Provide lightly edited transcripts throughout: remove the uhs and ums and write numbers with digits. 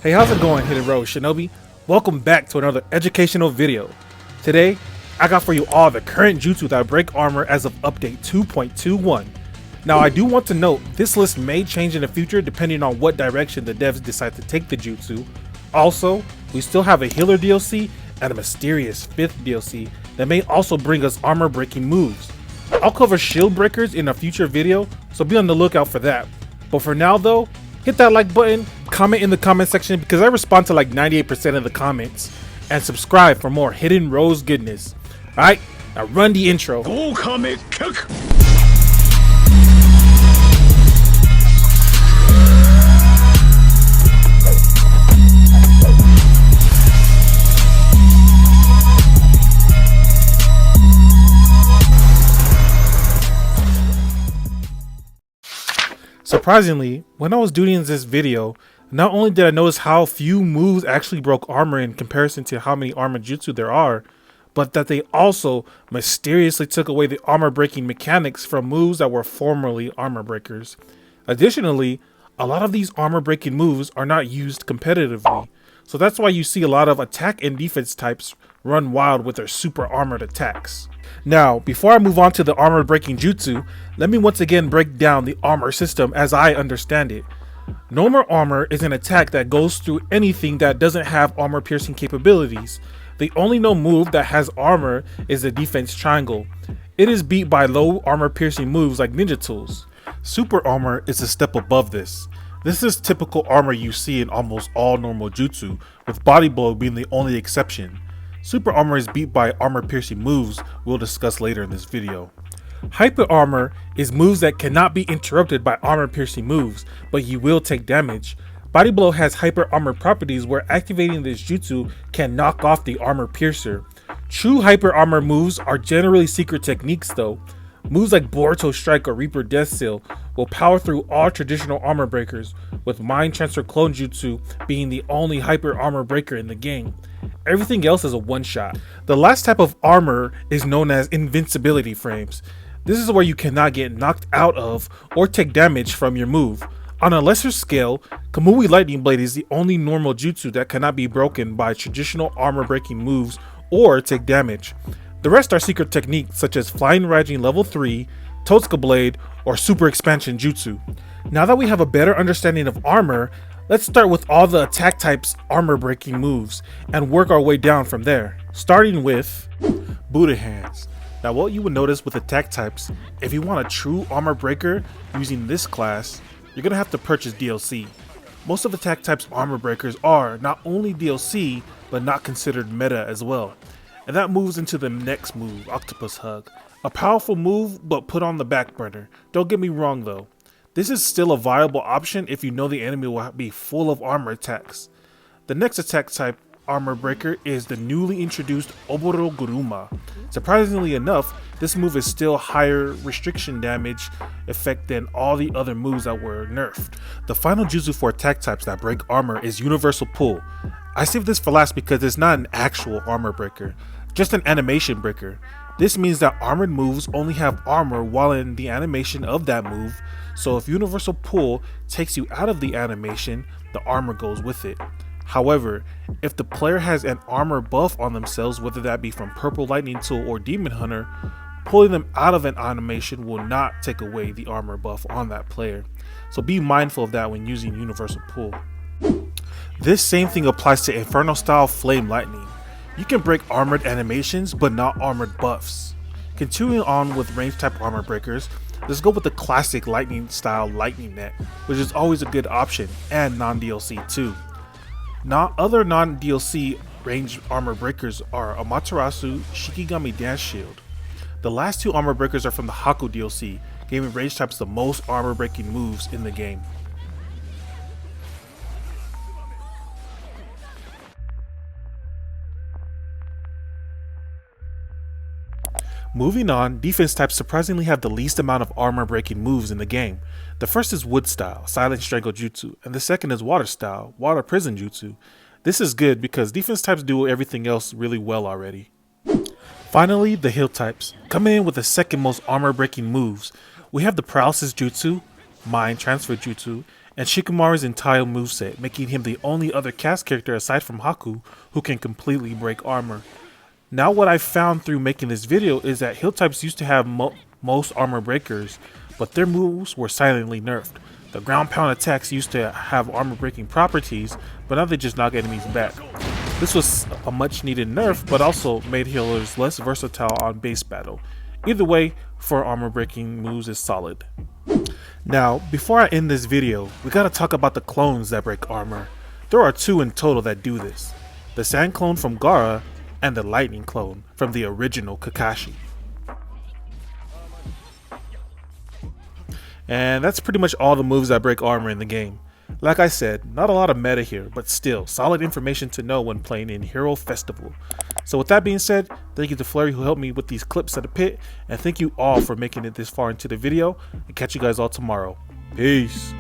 Hey, how's it going, Hidden Road Shinobi? Welcome back to another educational video. Today, I got for you all the current jutsu that break armor as of update 2.21. Now, I do want to note, this list may change in the future depending on what direction the devs decide to take the jutsu. Also, we still have a healer DLC and a mysterious 5th DLC that may also bring us armor breaking moves. I'll cover shield breakers in a future video, so be on the lookout for that. But for now though, hit that like button, comment in the comment section because I respond to like 98% of the comments, and subscribe for more Hidden Rose goodness. Alright, now run the intro. Surprisingly, when I was doing this video, not only did I notice how few moves actually broke armor in comparison to how many armor jutsu there are, but that they also mysteriously took away the armor breaking mechanics from moves that were formerly armor breakers. Additionally, a lot of these armor breaking moves are not used competitively, so that's why you see a lot of attack and defense types run wild with their super armored attacks. Now, before I move on to the armor breaking jutsu, let me once again break down the armor system as I understand it. Normal armor is an attack that goes through anything that doesn't have armor piercing capabilities. The only known move that has armor is the defense triangle. It is beat by low armor piercing moves like ninja tools. Super armor is a step above this. This is typical armor you see in almost all normal jutsu, with body blow being the only exception. Super armor is beat by armor piercing moves we'll discuss later in this video. Hyper armor is moves that cannot be interrupted by armor piercing moves, but you will take damage. Body blow has hyper armor properties where activating this jutsu can knock off the armor piercer. True hyper armor moves are generally secret techniques though. Moves like Boruto Strike or Reaper Death Seal will power through all traditional armor breakers, with Mind Transfer Clone Jutsu being the only hyper armor breaker in the game. Everything else is a one-shot. The last type of armor is known as invincibility frames. This is where you cannot get knocked out of or take damage from your move. On a lesser scale, Kamui Lightning Blade is the only normal jutsu that cannot be broken by traditional armor breaking moves or take damage. The rest are secret techniques such as Flying Raijin level 3, Totsuka Blade, or Super Expansion Jutsu. Now that we have a better understanding of armor, let's start with all the attack types armor breaking moves and work our way down from there, starting with Buddha Hands. Now what you would notice with attack types, if you want a true armor breaker using this class, you're going to have to purchase DLC. Most of attack types armor breakers are not only DLC, but not considered meta as well. And that moves into the next move, Octopus Hug. A powerful move, but put on the back burner. Don't get me wrong though. This is still a viable option if you know the enemy will be full of armor attacks. The next attack type armor breaker is the newly introduced Oboro Guruma. Surprisingly enough, this move is still higher restriction damage effect than all the other moves that were nerfed. The final jutsu for attack types that break armor is Universal Pull. I saved this for last because it's not an actual armor breaker, just an animation breaker. This means that armored moves only have armor while in the animation of that move, so if Universal Pull takes you out of the animation, the armor goes with it. However, if the player has an armor buff on themselves, whether that be from Purple Lightning Tool or Demon Hunter, pulling them out of an animation will not take away the armor buff on that player. So be mindful of that when using Universal Pull. This same thing applies to Inferno style Flame Lightning. You can break armored animations, but not armored buffs. Continuing on with range type armor breakers, let's go with the classic lightning style Lightning Net, which is always a good option, and non-DLC too. Other non-DLC range armor breakers are Amaterasu Shikigami Dance Shield. The last two armor breakers are from the Haku DLC, giving range types the most armor breaking moves in the game. Moving on, defense types surprisingly have the least amount of armor breaking moves in the game. The first is Wood style, Silent Strangle Jutsu, and the second is Water style, Water Prison Jutsu. This is good because defense types do everything else really well already. Finally, the heal types. Coming in with the second most armor breaking moves, we have the Paralysis Jutsu, Mind Transfer Jutsu, and Shikamaru's entire moveset, making him the only other cast character aside from Haku who can completely break armor. Now what I found through making this video is that Hill types used to have most armor breakers, but their moves were silently nerfed. The ground pound attacks used to have armor breaking properties, but now they just knock enemies back. This was a much needed nerf, but also made healers less versatile on base battle. Either way, 4 armor breaking moves is solid. Now, before I end this video, we gotta talk about the clones that break armor. There are 2 in total that do this. The Sand clone from Gaara, and the Lightning clone from the original Kakashi. And that's pretty much all the moves that break armor in the game. Like I said, not a lot of meta here, but still, solid information to know when playing in Hero Festival. So with that being said, thank you to Flurry who helped me with these clips at the pit, and thank you all for making it this far into the video, and catch you guys all tomorrow. Peace!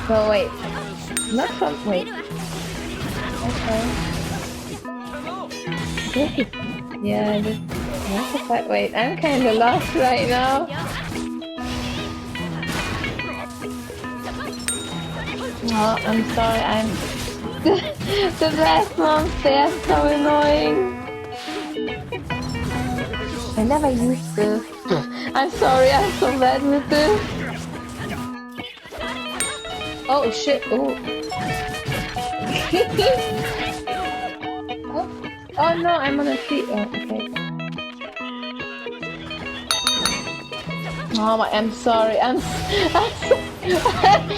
So wait, not from, wait. Okay. Yeah, that's a fact. Wait, I'm kinda lost right now. Oh, I'm sorry, I'm the last monster is so annoying. I never used this. I'm sorry, I'm so bad with this. Oh shit, oh. Oh no, I'm on a tree. Oh, okay. Oh, I'm sorry. I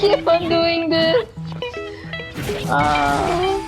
keep on doing this. Oh.